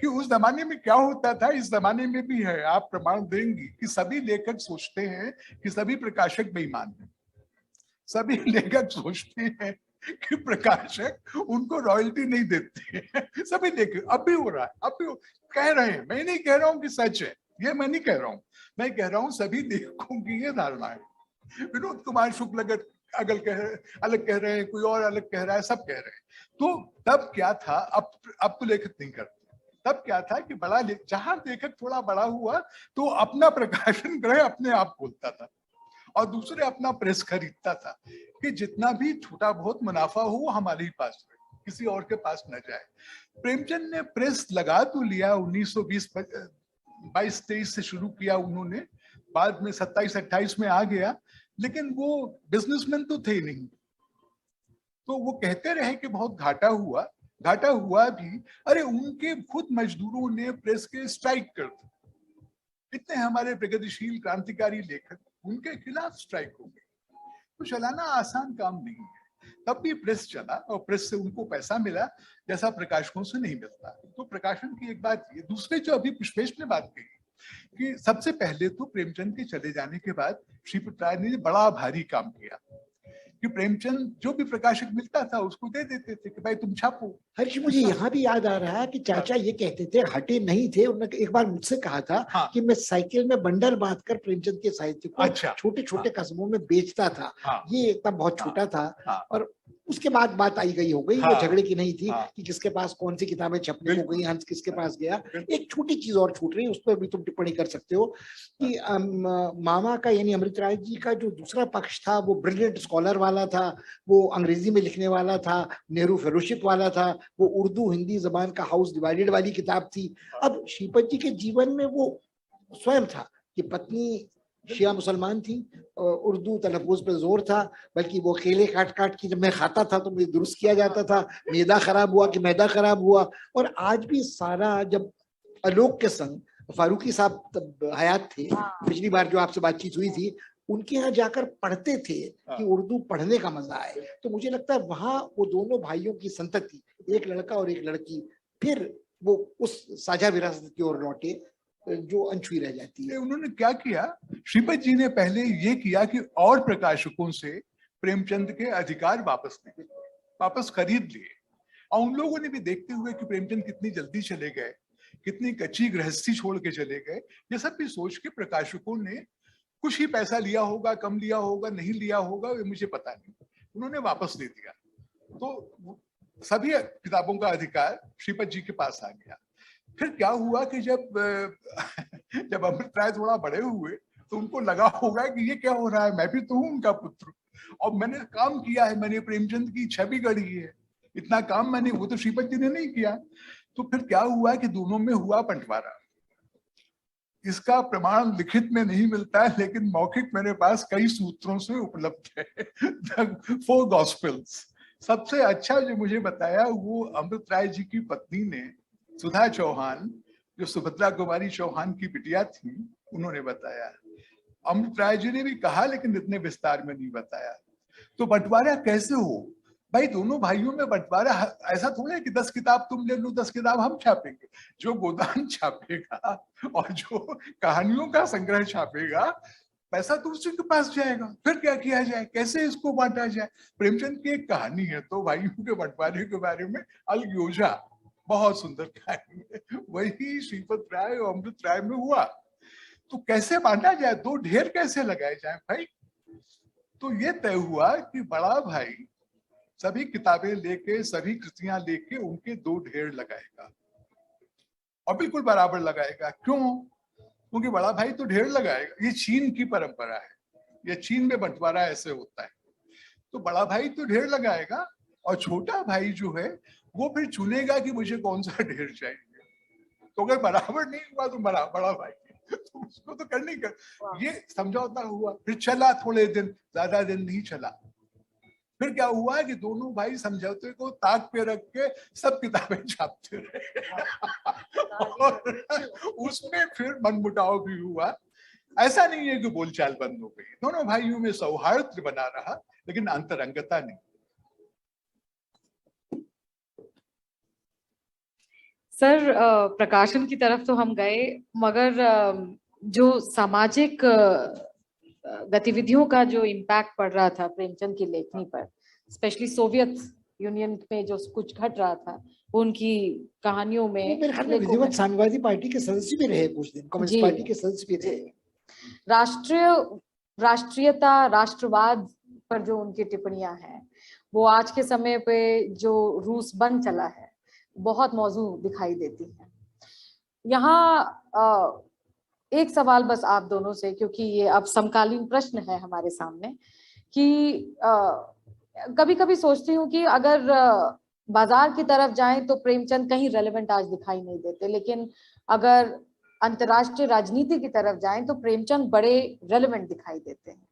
S4: कि उस जमाने में क्या होता था, इस जमाने में भी है। आप प्रमाण देंगी कि सभी लेखक सोचते हैं कि सभी प्रकाशक बेईमान हैं। सभी लेखक सोचते हैं कि प्रकाशक उनको रॉयल्टी नहीं देते हैं। सभी लेखक, अब भी हो रहा है, अब भी कह रहे हैं। मैं नहीं कह रहा हूँ कि सच है, ये मैं नहीं कह रहा हूँ। मैं कह रहा हूँ सभी लेखकों की ये धारणा है। विनोद कुमार शुक्ल अलग कह रहे हैं, कोई और अलग कह रहा है, सब कह रहे हैं। तो तब क्या था, अब तो लेखक नहीं करते। तब क्या था कि जहां लेखक थोड़ा बड़ा हुआ तो अपना प्रकाशन ग्रह अपने आप खोलता था और दूसरे अपना प्रेस खरीदता था कि जितना भी छोटा बहुत मुनाफा हो वो हमारे ही पास रहे, किसी और के पास न जाए। प्रेमचंद ने प्रेस लगा तो लिया 1922-23 से शुरू किया उन्होंने, बाद में 27-28 में आ गया, लेकिन वो बिजनेसमैन तो थे नहीं। तो वो कहते रहे कि बहुत घाटा हुआ भी। अरे उनके खुद मजदूरों ने प्रेस के स्ट्राइक कर दी। कितने हमारे प्रगतिशील क्रांतिकारी लेखक, उनके खिलाफ स्ट्राइक हो गई। तो चलाना आसान काम नहीं है। तब भी प्रेस चला और प्रेस से उनको पैसा मिला जैसा प्रकाशकों से नहीं मिलता। तो प्रकाशन की एक बात ये। दूसरे जो अभी पुष्पेश ने बात कही कि सबसे पहले तो प्रेमचंद के चले जाने के बाद श्रीपत राय ने बड़ा भारी काम किया कि प्रेमचंद जो भी प्रकाशक मिलता था उसको दे देते थे कि भाई तुम छापो।
S3: हर्ष, मुझे यहाँ भी याद आ रहा है कि चाचा ये कहते थे, हटे नहीं थे। उन्होंने एक बार मुझसे कहा था
S4: हाँ।
S3: कि मैं साइकिल में बंडल बांधकर प्रेमचंद के साहित्य को छोटे छोटे कस्बों में बेचता था। ये तब बहुत छोटा था और उसके बाद बात आई गई हो गई। वो झगड़े की नहीं थी कि किसके पास कौन सी किताबें छपने को गई, हंस किसके पास गया। एक छोटी चीज और छूट रही, उस पर भी तुम टिप्पणी कर सकते हो कि मामा का यानी अमृत राय जी का जो दूसरा पक्ष था वो ब्रिलियंट स्कॉलर वाला था, वो अंग्रेजी में लिखने वाला था, नेहरू फेलोशिप वाला था, वो उर्दू हिंदी जबान का हाउस डिवाइडेड वाली किताब थी। अब श्रीपत जी के जीवन में वो स्वयं था कि पत्नी शिया मुसलमान थी, उर्दू तलफ़ुज़ पे जोर था, बल्कि वो केले काट काट के जब मैं खाता था तो मुझे दुरुस्त किया जाता था, मैदा खराब हुआ कि मैदा खराब हुआ। और आज भी सारा, जब आलोक के संग फारूकी साहब तब हयात थे, पिछली बार जो आपसे बातचीत हुई थी, उनके यहाँ जाकर पढ़ते थे कि उर्दू पढ़ने का मजा आए। तो मुझे लगता है वहां वो दोनों भाइयों की संतति, एक लड़का और एक लड़की, फिर वो उस साझा विरासत की ओर लौटे जो अनछुई रह जाती है।
S4: उन्होंने क्या किया, श्रीपत जी ने पहले ये किया कि और प्रकाशकों से प्रेमचंद के अधिकार वापस खरीद लिए। और उन लोगों ने भी देखते हुए कि प्रेमचंद कितनी जल्दी चले गए, कितनी कच्ची गृहस्थी छोड़ के चले गए, ये सब भी सोच के प्रकाशकों ने कुछ ही पैसा लिया होगा, कम लिया होगा, नहीं लिया होगा, ये मुझे पता नहीं, उन्होंने वापस दे दिया। तो सभी किताबों का अधिकार श्रीपत जी के पास आ गया। फिर क्या हुआ कि जब अमृत राय थोड़ा बड़े हुए तो उनको लगा होगा कि ये क्या हो रहा है, मैं भी तो हूँ उनका पुत्र और मैंने काम किया है, मैंने प्रेमचंद की छवि गढ़ी है, इतना काम मैंने, वो तो श्रीपत जी ने नहीं किया। तो फिर क्या हुआ कि दोनों में हुआ बंटवारा। इसका प्रमाण लिखित में नहीं मिलता है, लेकिन मौखिक मेरे पास कई सूत्रों से उपलब्ध है। The 4 gospels. सबसे अच्छा जो मुझे बताया वो अमृत राय जी की पत्नी ने, सुधा चौहान, जो सुभद्रा कुमारी चौहान की बिटिया थी, उन्होंने बताया। अमृत राय जी ने भी कहा लेकिन इतने विस्तार में नहीं बताया। तो बंटवारा कैसे हो भाई, दोनों भाइयों में बंटवारा ऐसा थोड़ा है कि 10 किताब तुम ले लो, 10 किताब हम छापेंगे। जो गोदान छापेगा और जो कहानियों का संग्रह छापेगा, पैसा तो उसी के पास जाएगा। फिर क्या किया जाए, कैसे इसको बांटा जाए। प्रेमचंद की एक कहानी है तो भाइयों के बंटवारे के बारे में, अलगयोजा, बहुत सुंदर कहानी है। वही श्रीपत राय और अमृत राय में हुआ। तो कैसे बांटा जाए, दो ढेर कैसे लगाए जाए भाई? तो ये तय हुआ कि बड़ा भाई सभी किताबें लेके, सभी कृतियां लेके उनके दो ढेर लगाएगा, और बिल्कुल बराबर लगाएगा। क्यों? क्योंकि बड़ा भाई तो ढेर लगाएगा, ये चीन की परंपरा है, ये चीन में बंटवारा ऐसे होता है। तो बड़ा भाई तो ढेर लगाएगा, और छोटा भाई जो है वो फिर चुनेगा कि मुझे कौन सा ढेर चाहिए। तो अगर बराबर नहीं हुआ तो बड़ा भाई तो उसको तो करनी कर। ये समझौता हुआ, फिर चला थोड़े दिन, ज्यादा दिन नहीं चला। फिर क्या हुआ कि दोनों भाई समझौते को ताक पे रख के सब किताबें छापते रहे और उसमें फिर मनमुटाव भी हुआ। ऐसा नहीं है कि बोलचाल बंद हो गई, दोनों भाइयों में सौहार्द बना रहा, लेकिन अंतरंगता नहीं।
S2: सर, प्रकाशन की तरफ तो हम गए, मगर जो सामाजिक गतिविधियों का जो इम्पैक्ट पड़ रहा था प्रेमचंद की लेखनी पर, स्पेशली सोवियत यूनियन में जो कुछ घट रहा था, वो उनकी कहानियों में,
S3: वो मेरे ख्याल में विधिवत साम्यवादी पार्टी के सदस्य भी रहे कुछ दिन, कम्युनिस्ट पार्टी के सदस्य भी रहे।
S2: राष्ट्रीयता, राष्ट्रवाद पर जो उनकी टिप्पणियां हैं, वो आज के समय पे जो रूस बन चला है बहुत मौजू दिखाई देती है। यहाँ एक सवाल बस आप दोनों से, क्योंकि ये अब समकालीन प्रश्न है हमारे सामने, कि कभी कभी सोचती हूँ कि अगर बाजार की तरफ जाएं तो प्रेमचंद कहीं रेलेवेंट आज दिखाई नहीं देते, लेकिन अगर अंतर्राष्ट्रीय राजनीति की तरफ जाएं तो प्रेमचंद बड़े रेलेवेंट दिखाई देते हैं।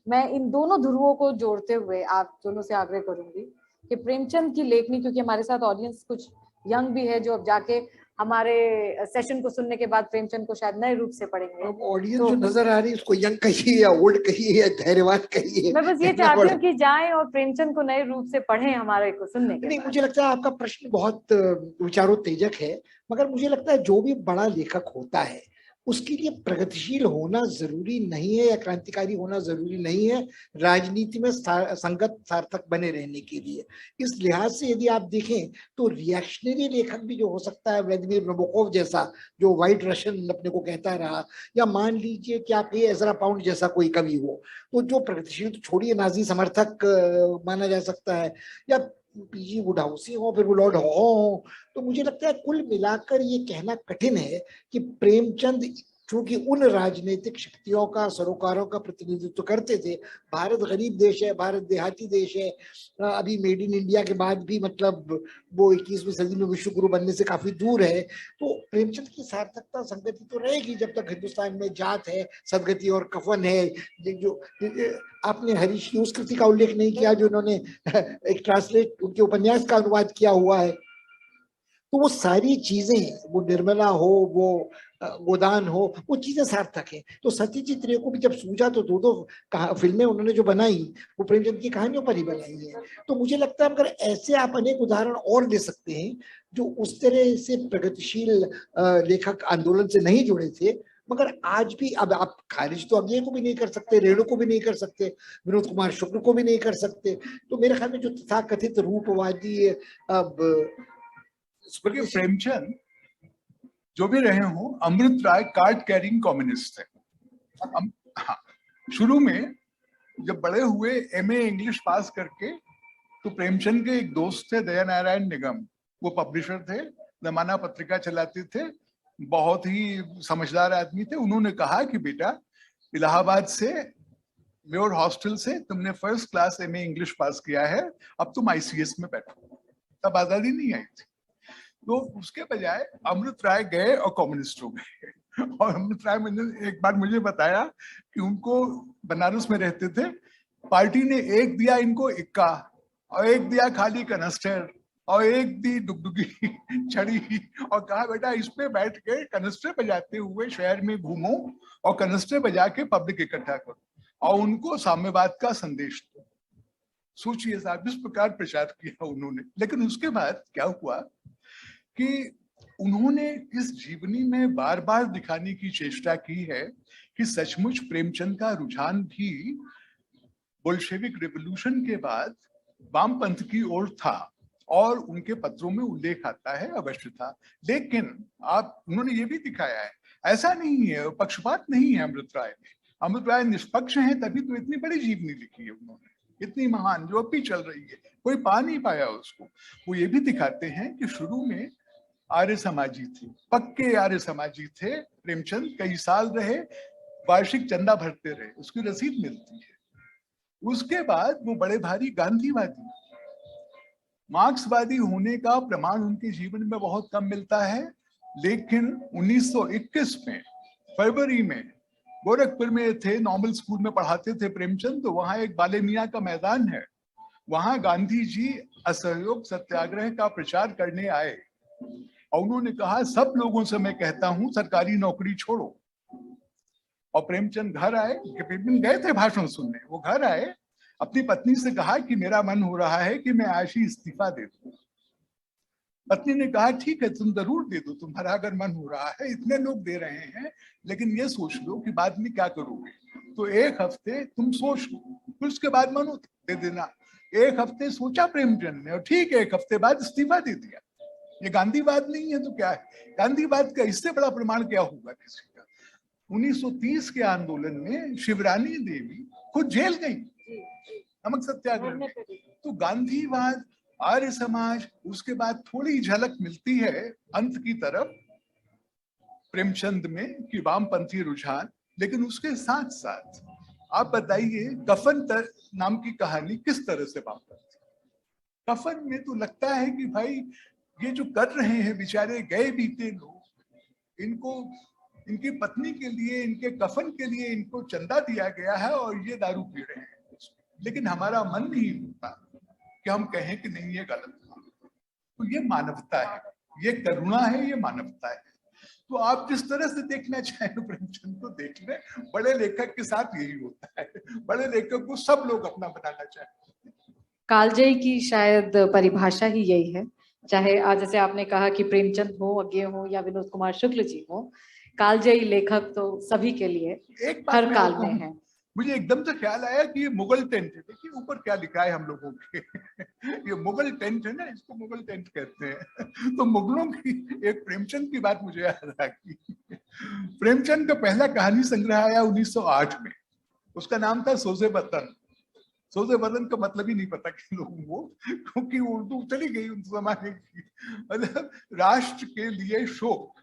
S2: मैं इन दोनों ध्रुवों को जोड़ते हुए आप दोनों से आग्रह करूंगी कि प्रेमचंद की लेखनी, क्योंकि हमारे साथ ऑडियंस कुछ यंग भी है जो अब जाके हमारे सेशन को सुनने के बाद प्रेमचंद को शायद नए रूप से पढ़ेंगे।
S3: ऑडियंस जो नजर आ रही है उसको यंग कहिए या ओल्ड कहिए या धैर्यवान कहिए,
S2: मैं बस ये चाहती हूँ कि जाएं और प्रेमचंद को नए रूप से पढ़ें हमारे को सुनने के बाद।
S3: मुझे लगता है आपका प्रश्न बहुत विचारोत्तेजक है, मगर मुझे लगता है जो भी बड़ा लेखक होता है उसके लिए प्रगतिशील होना जरूरी नहीं है या क्रांतिकारी होना जरूरी नहीं है राजनीति में संगत सार्थक बने रहने के लिए। इस लिहाज से यदि आप देखें तो रिएक्शनरी लेखक भी जो हो सकता है, व्लादिमीर नबोकोव जैसा जो व्हाइट रशियन अपने को कहता रहा, या मान लीजिए कि आप ये एजरा पाउंड जैसा कोई कवि हो, तो जो प्रगतिशील तो छोड़िए नाजी समर्थक माना जा सकता है, या पीजी वुडहाउसी हो, फिर वो लॉर्ड हॉ हो। तो मुझे लगता है कुल मिलाकर ये कहना कठिन है कि प्रेमचंद चूंकि उन राजनीतिक शक्तियों का, सरोकारों का प्रतिनिधित्व करते थे, भारत गरीब देश है, भारत देहाती देश है, अभी मेड इन इंडिया के बाद भी मतलब वो 21वीं सदी में विश्व गुरु बनने से काफी दूर है। तो प्रेमचंद की सार्थकता संगति तो रहेगी जब तक हिंदुस्तान में जात है, सदगति और कफन है। जो आपने हरीश की उस कृति का उल्लेख नहीं किया जो उन्होंने एक ट्रांसलेट उनके उपन्यास का अनुवाद किया हुआ है। तो वो सारी चीजें, वो निर्मला हो, वो गोदान हो, वो चीजें सार्थक है। तो सत्यजीत रे को भी जब सूझा तो दो फिल्में उन्होंने जो बनाई वो प्रेमचंद की कहानियों पर ही बनाई है। तो मुझे लगता है मगर ऐसे आप अनेक उदाहरण और ले सकते हैं जो उस तरह से प्रगतिशील लेखक आंदोलन से नहीं जुड़े थे, मगर आज भी, अब आप खारिज तो अज्ञे को भी नहीं कर सकते, रेणु को भी नहीं कर सकते, विनोद कुमार शुक्ल को भी नहीं कर सकते। तो मेरे ख्याल में जो तथाकथित रूपवादी अब
S4: प्रेमचंद जो भी रहे हों, अमृत राय कार्ड कैरिंग कम्युनिस्ट थे। हाँ, शुरू में जब बड़े हुए एमए इंग्लिश पास करके, तो प्रेमचंद के एक दोस्त थे दया नारायण निगम, वो पब्लिशर थे, जमाना पत्रिका चलाते थे, बहुत ही समझदार आदमी थे। उन्होंने कहा कि बेटा, इलाहाबाद से म्योर हॉस्टल से तुमने फर्स्ट क्लास एमए इंग्लिश पास किया है, अब तुम आईसीएस में बैठो। तब आजादी नहीं आई थी। तो उसके बजाय अमृत राय गए और कम्युनिस्ट हो गए। और अमृत राय ने एक बार मुझे बताया कि उनको, बनारस में रहते थे, पार्टी ने एक दिया इनको इक्का, और एक दिया खाली कनस्टर, और एक दी डुगडुगी छड़ी, और कहा बेटा इस पे बैठ के कनस्टर बजाते हुए शहर में घूमो और कनस्टर बजा के पब्लिक इकट्ठा करो और उनको साम्यवाद का संदेश दो। सोचिए साहब, इस प्रकार प्रचार किया उन्होंने। लेकिन उसके बाद क्या हुआ कि उन्होंने इस जीवनी में बार बार दिखाने की चेष्टा की है कि सचमुच प्रेमचंद का रुझान भी बोल्शेविक रिवॉल्यूशन के बाद वामपंथ की ओर था, और उनके पत्रों में उल्लेख आता है, अवश्य था। लेकिन उन्होंने ये भी दिखाया है, ऐसा नहीं है, पक्षपात नहीं है अमृत राय में। अमृत राय निष्पक्ष हैं, तभी तो इतनी बड़ी जीवनी लिखी है उन्होंने, इतनी महान, जो अब भी चल रही है, कोई पा नहीं पाया उसको। वो ये भी दिखाते हैं कि शुरू में आर्य समाजी थे, पक्के आर्य समाजी थे प्रेमचंद, कई साल रहे, वार्षिक चंदा भरते रहे, उसकी रसीद मिलती है। उसके बाद वो बड़े भारी गांधीवादी, मार्क्सवादी होने का प्रमाण उनके जीवन में बहुत कम मिलता है। लेकिन 1921 में फरवरी में गोरखपुर में थे, नॉर्मल स्कूल में पढ़ाते थे प्रेमचंद, तो वहां एक बाले मियां का मैदान है, वहां गांधी जी असहयोग सत्याग्रह का प्रचार करने आए और उन्होंने कहा, सब लोगों से मैं कहता हूं सरकारी नौकरी छोड़ो। और प्रेमचंद घर आए, गए थे भाषण सुनने, वो घर आए, अपनी पत्नी से कहा कि मेरा मन हो रहा है कि मैं आज ही इस्तीफा दे दूं। पत्नी ने कहा, ठीक है तुम जरूर दे दो, तुम्हारा अगर मन हो रहा है, इतने लोग दे रहे हैं, लेकिन ये सोच लो कि बाद में क्या करोगे। तो एक हफ्ते तुम सोच लो, फिर उसके बाद मन हो दे देना। एक हफ्ते सोचा प्रेमचंद ने, और ठीक है, एक हफ्ते बाद इस्तीफा दे दिया। ये गांधीवाद नहीं है तो क्या है? गांधीवाद का इससे बड़ा प्रमाण क्या होगा किसी का? 1930 के आंदोलन में शिवरानी देवी खुद जेल गई नमक सत्याग्रह में। तो गांधीवाद, आर्य समाज, उसके बाद थोड़ी झलक मिलती है अंत की तरफ प्रेमचंद में कि वामपंथी रुझान। लेकिन उसके साथ साथ आप बताइए, कफन नाम की कहानी किस तरह से वामपंथी? कफन में तो लगता है कि भाई ये जो कर रहे हैं बेचारे गए बीते लोग, इनको इनकी पत्नी के लिए, इनके कफन के लिए इनको चंदा दिया गया है और ये दारू पी रहे हैं। लेकिन हमारा मन नहीं होता कि हम कहें कि नहीं ये गलत है। तो ये मानवता है, ये करुणा है, ये मानवता है। तो आप जिस तरह से देखना चाहें प्रेमचंद को देख लें, बड़े लेखक के साथ यही होता है, बड़े लेखक को सब लोग अपना बनाना चाहते हैं।
S2: कालजयी की शायद परिभाषा ही यही है, चाहे आज जैसे आपने कहा कि प्रेमचंद हो, अज्ञेय हो या विनोद कुमार शुक्ल जी हो, कालजयी लेखक तो सभी के लिए
S4: एक बात
S2: हर काल में है।
S4: मुझे एकदम से ख्याल आया कि ये मुगल टेंट है। देखिए ऊपर क्या लिखा है हम लोगों के ये मुगल टेंट है ना, इसको मुगल टेंट कहते हैं। तो मुगलों की एक प्रेमचंद की बात मुझे याद आ गई। प्रेमचंद का पहला कहानी संग्रह आया 1908 में, उसका नाम था सोज़े वतन। सोज़े वतन का मतलब ही नहीं पता कि लोगों को, क्योंकि उर्दू चली गई उस जमाने की। मतलब राष्ट्र के लिए शोक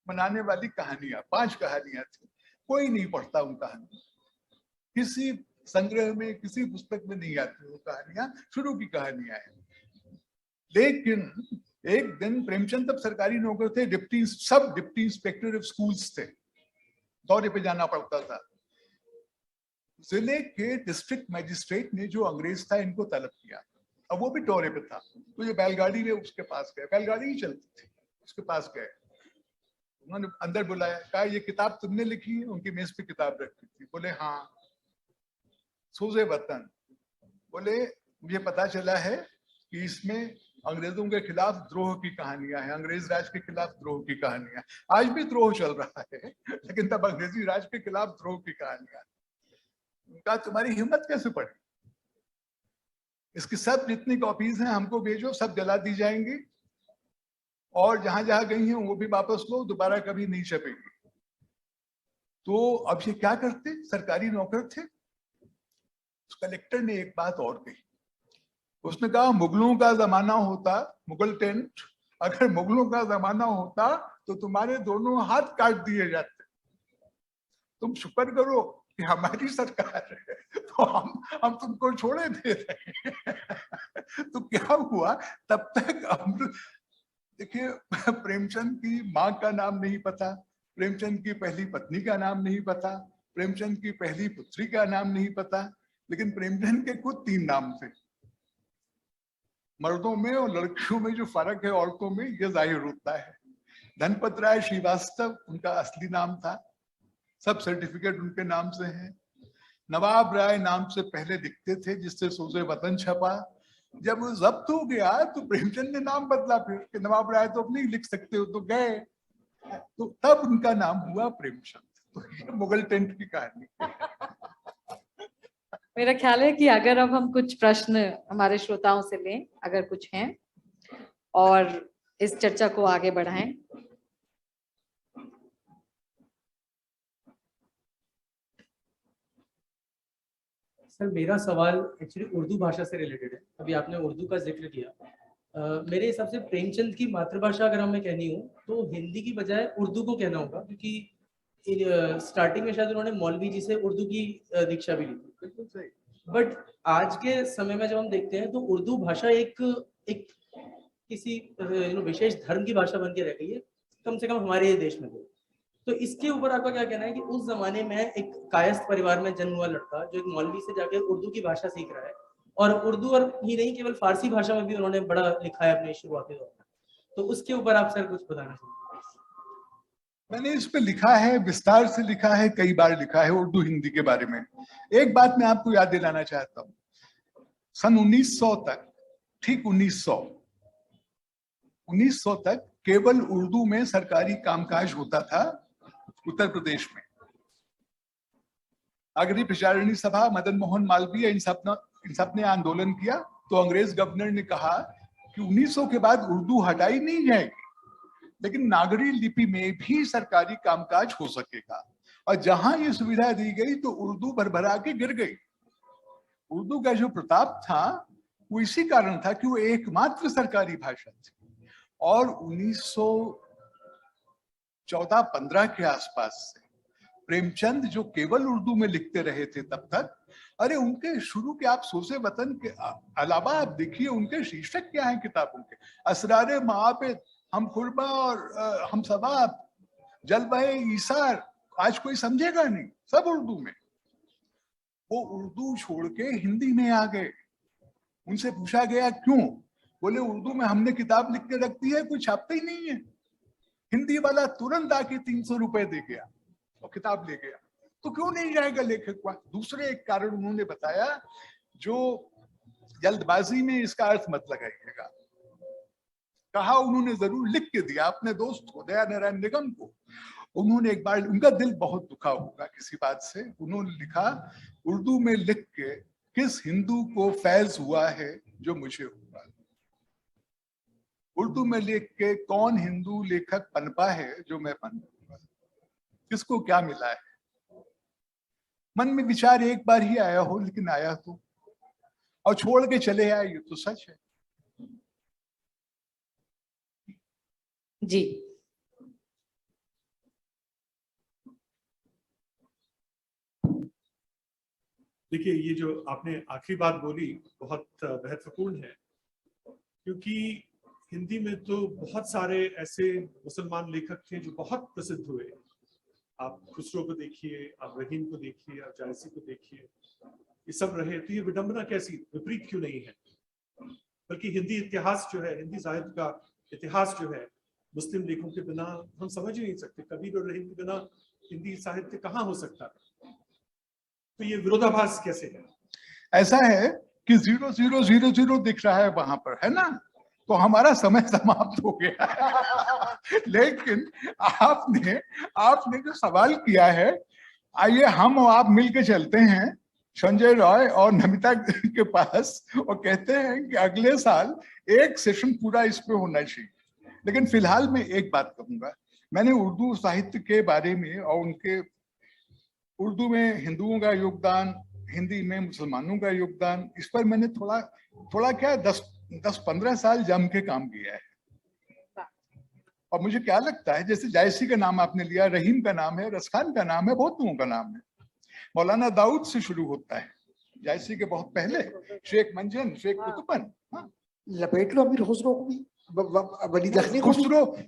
S4: मनाने वाली कहानियां, 5 कहानियां थी, कोई नहीं पढ़ता उन कहानी, किसी संग्रह में, किसी पुस्तक में नहीं आती वो कहानियां, शुरू की कहानियां हैं। लेकिन एक दिन प्रेमचंद तब सरकारी नौकर थे, डिप्टी इंस्पेक्टर ऑफ स्कूल्स थे, दौरे पे जाना पड़ता था। जिले के डिस्ट्रिक्ट मजिस्ट्रेट ने, जो अंग्रेज था, इनको तलब किया, अब वो भी दौरे पे था, तो ये बैलगाड़ी में उसके पास गए, बैलगाड़ी ही चलती थी, उसके पास गए, उन्होंने अंदर बुलाया, कहा ये किताब तुमने लिखी है? उनकी मेज पे किताब रखी थी। बोले हाँ, सोज़े वतन। बोले मुझे पता चला है कि इसमें अंग्रेजों के खिलाफ द्रोह की कहानियां हैं, अंग्रेज राज के खिलाफ द्रोह की कहानियां। आज भी द्रोह चल रहा है, लेकिन तब अंग्रेजी राज के खिलाफ द्रोह की कहानियां। उनका तुम्हारी हिम्मत कैसे पड़ी? इसकी सब जितनी कॉपीज हैं हमको भेजो, सब जला दी जाएंगी, और जहां जहां गई हैं वो भी वापस लो, दोबारा कभी नहीं छपेगी। तो अब ये क्या करते? सरकारी नौकर थे। कलेक्टर ने एक बात और कही, उसने कहा मुगलों का जमाना होता, मुगल टेंट, अगर मुगलों का जमाना होता तो तुम्हारे दोनों हाथ काट दिए जाते। तुम शुक्र करो कि हमारी सरकार है, तो हम तुमको छोड़े दे रहे हैं। तो क्या हुआ, तब तक अमृत, देखिए प्रेमचंद की माँ का नाम नहीं पता, प्रेमचंद की पहली पत्नी का नाम नहीं पता, प्रेमचंद की पहली पुत्री का नाम नहीं पता, लेकिन प्रेमचंद के खुद 3 नाम थे। मर्दों में और लड़कियों में जो फर्क है औरतों में, ये जाहिर होता है। धनपत राय श्रीवास्तव उनका असली नाम था, सब सर्टिफिकेट उनके नाम से हैं। नवाब राय नाम से पहले दिखते थे, जिससे सोज़े वतन छपा। जब वो जब्त हो गया तो प्रेमचंद ने नाम बदला, फिर कि नवाब राय तो अब नहीं लिख सकते हो, तो गए, तो तब उनका नाम हुआ प्रेमचंद। तो ये मुगल टेंट की कहानी।
S2: मेरा ख्याल है कि अगर अब हम कुछ प्रश्न हमारे श्रोताओं से लें, अगर कुछ हैं, और इस चर्चा को आगे बढ़ाएं।
S5: सर मेरा सवाल एक्चुअली उर्दू भाषा से रिलेटेड है। अभी आपने उर्दू का जिक्र किया। मेरे हिसाब से प्रेमचंद की मातृभाषा अगर हमें कहनी हो तो हिंदी की बजाय उर्दू को कहना होगा, क्योंकि स्टार्टिंग में शायद उन्होंने मौलवी जी से उर्दू की दीक्षा भी ली थी।
S4: बिल्कुल सही।
S5: बट आज के समय में जब हम देखते हैं तो उर्दू भाषा एक किसी विशेष धर्म की भाषा बन के रह गई है, कम से कम हमारे देश में। तो इसके ऊपर आपका क्या कहना है कि उस जमाने में एक कायस्थ परिवार में जन्म हुआ लड़का जो एक मौलवी से जाकर उर्दू की भाषा सीख रहा है, और उर्दू और ही नहीं केवल फारसी भाषा में भी उन्होंने बड़ा लिखा है अपने शुरुआती दौर में, तो उसके ऊपर आप सर कुछ बताना चाहिए।
S4: मैंने इस पे लिखा है, विस्तार से लिखा है, कई बार लिखा है उर्दू हिंदी के बारे में। एक बात मैं आपको याद दिलाना चाहता हूँ, सन 1900 तक, ठीक 1900 तक केवल उर्दू में सरकारी कामकाज होता था उत्तर प्रदेश में। नागरिक प्रचारणी सभा, मदन मोहन मालवीय, इन सब ने आंदोलन किया, तो अंग्रेज गवर्नर ने कहा कि 1900 के बाद उर्दू हटाई नहीं जाएगी, लेकिन नागरी लिपि में भी सरकारी कामकाज हो सकेगा। और जहां ये सुविधा दी गई तो उर्दू भरभरा के गिर गई। उर्दू का जो प्रताप था वो इसी कारण था कि वो एकमात्र सरकारी भाषा थी। और 1914-15 के आसपास से प्रेमचंद जो केवल उर्दू में लिखते रहे थे तब तक, अरे उनके शुरू के आप सोसे वतन के अलावा आप देखिए उनके शीर्षक क्या है किताबों के, असरारे महापे, हम खुरबा और हम सबाब, जलवाए ईसार, आज कोई समझेगा नहीं, सब उर्दू में। वो उर्दू छोड़ के हिंदी में आ गए। उनसे पूछा गया क्यों, बोले उर्दू में हमने किताब लिख के रख दी है, कोई छापता ही नहीं है। हिंदी वाला तुरंत आके 300 रुपए दे गया और किताब ले गया, तो क्यों नहीं जाएगा लेखक वहां। दूसरे एक कारण उन्होंने बताया, जो जल्दबाजी में इसका अर्थ मत लगाइएगा, कहा उन्होंने जरूर लिख के दिया अपने दोस्त को, दया नारायण निगम को। उन्होंने एक बार, उनका दिल बहुत दुखा होगा किसी बात से, उन्होंने लिखा उर्दू में लिख के किस हिंदू को फैज हुआ है जो मुझे हुआ। उर्दू में लिख के कौन हिंदू लेखक पनपा है जो मैं पनपा, किसको क्या मिला है। मन में विचार एक बार ही आया हो, लेकिन आया तो और छोड़ के चले आए, ये तो सच है।
S2: जी
S6: देखिए, ये जो आपने आखिरी बात बोली बहुत महत्वपूर्ण है, क्योंकि हिंदी में तो बहुत सारे ऐसे मुसलमान लेखक थे जो बहुत प्रसिद्ध हुए। आप खुसरो को देखिए, आप रहीम को देखिए, आप जायसी को देखिए, ये सब रहे। तो ये विडंबना कैसी, विपरीत क्यों नहीं है? बल्कि हिंदी इतिहास जो है, हिंदी साहित्य का इतिहास जो है, मुस्लिम लेखों के बिना हम समझ ही नहीं सकते। कबीर और रहीम के बिना हिंदी साहित्य कहाँ हो सकता है? तो ये विरोधाभास कैसे है?
S4: ऐसा है कि 0000 दिख रहा है वहां पर, है ना, तो हमारा समय समाप्त हो गया है। लेकिन आपने जो सवाल किया है, आइए हम और आप मिलके चलते हैं संजय रॉय और नमिता के पास और कहते हैं कि अगले साल एक सेशन पूरा इस पे होना चाहिए। लेकिन फिलहाल मैं एक बात कहूंगा, मैंने उर्दू साहित्य के बारे में और उनके उर्दू में हिंदुओं का योगदान, हिंदी में मुसलमानों का योगदान, इस पर मैंने थोड़ा क्या 10-15 साल जम के काम किया है। और मुझे क्या लगता है, जैसे जायसी का नाम आपने लिया, रहीम का नाम है, रसखान का नाम है, बहुत लोगों का नाम है। मौलाना दाऊद से शुरू होता है, जायसी के बहुत पहले शेख मंजन, शेख कुतुबन,
S3: लपेट लो अमीर खुसरो को भी, वली दखनी को।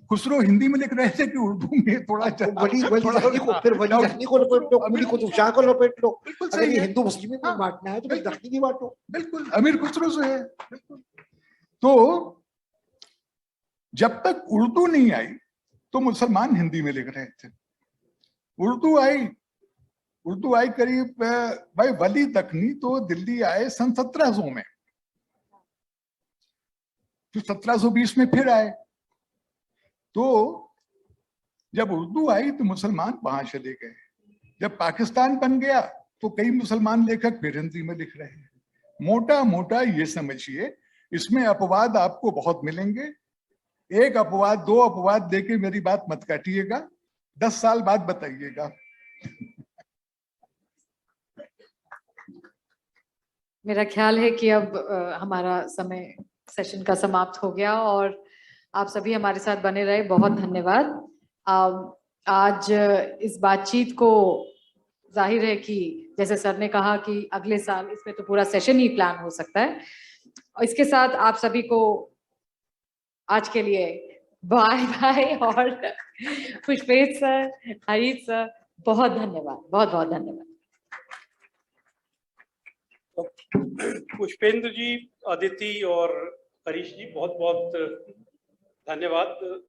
S4: खुसरो हिंदी में लिख रहे थे कि उर्दू में थोड़ा
S3: वली दखनी को, फिर वली दखनी को लपेट लो, कुली कुतुब शाह को लपेट लो। अगर ये हिंदू मुस्लिम में बांटना है तो फिर दखनी भी बांटो।
S4: बिल्कुल, अमीर खुसरो से है। तो जब तक उर्दू नहीं आई तो मुसलमान हिंदी में लिख रहे थे। उर्दू आई करीब, भाई वली दखनी तो दिल्ली आए सन 1700 में, फिर 1720 में फिर आए। तो जब उर्दू आई तो मुसलमान वहां चले गए। जब पाकिस्तान बन गया तो कई मुसलमान लेखक फिर हिंदी में लिख रहे हैं। मोटा मोटा ये समझिए, इसमें अपवाद आपको बहुत मिलेंगे। एक अपवाद, दो अपवाद देके मेरी बात मत काटिएगा, 10 साल बाद बताइएगा।
S2: मेरा ख्याल है कि अब हमारा समय सेशन का समाप्त हो गया और आप सभी हमारे साथ बने रहे, बहुत धन्यवाद। आज इस बातचीत को जाहिर है कि जैसे सर ने कहा कि अगले साल इसमें तो पूरा सेशन ही प्लान हो सकता है। और इसके साथ आप सभी को आज के लिए बाय बाय और पुष्पेश सर, हरीश सर, बहुत धन्यवाद, बहुत बहुत धन्यवाद।
S7: पुष्पेंद्र जी, अदिति और हरीश जी, बहुत बहुत धन्यवाद।